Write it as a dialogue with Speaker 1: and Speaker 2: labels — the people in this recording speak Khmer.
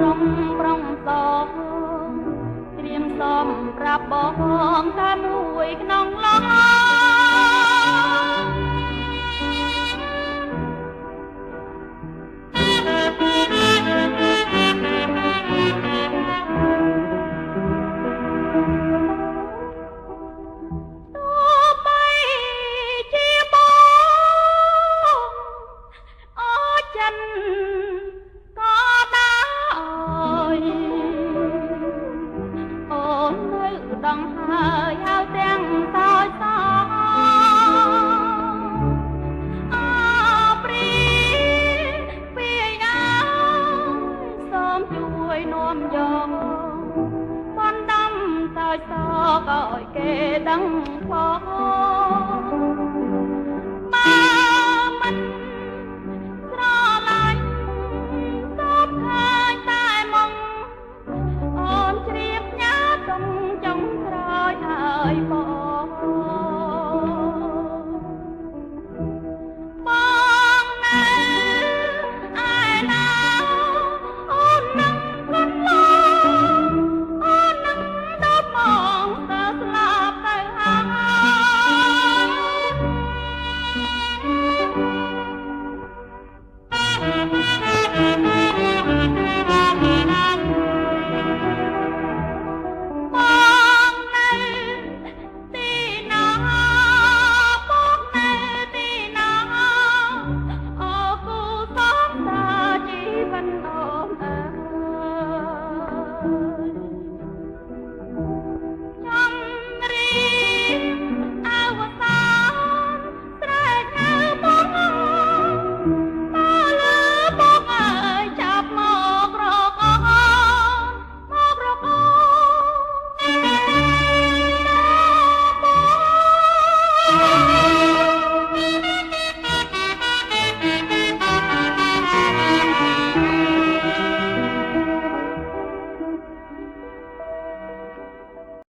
Speaker 1: រំប្រងសងត្រៀមសំប្រាប់បងតែមួយក្នុងឡងដងហើយហៅទាំងសោយសោអព្រីពីណាសូមជួយនាំយកបណ្ដំសោយសោក៏ឲ្យគេដឹងផងបើមិនស្រឡាញ់សូមខាញ់តែមកអូនជ្រាបញ៉ាតុងចង់ហើយបងនៅឯណាអូននឹងកន្លងអូននឹងដល់មកទៅស្លាប់ទៅOh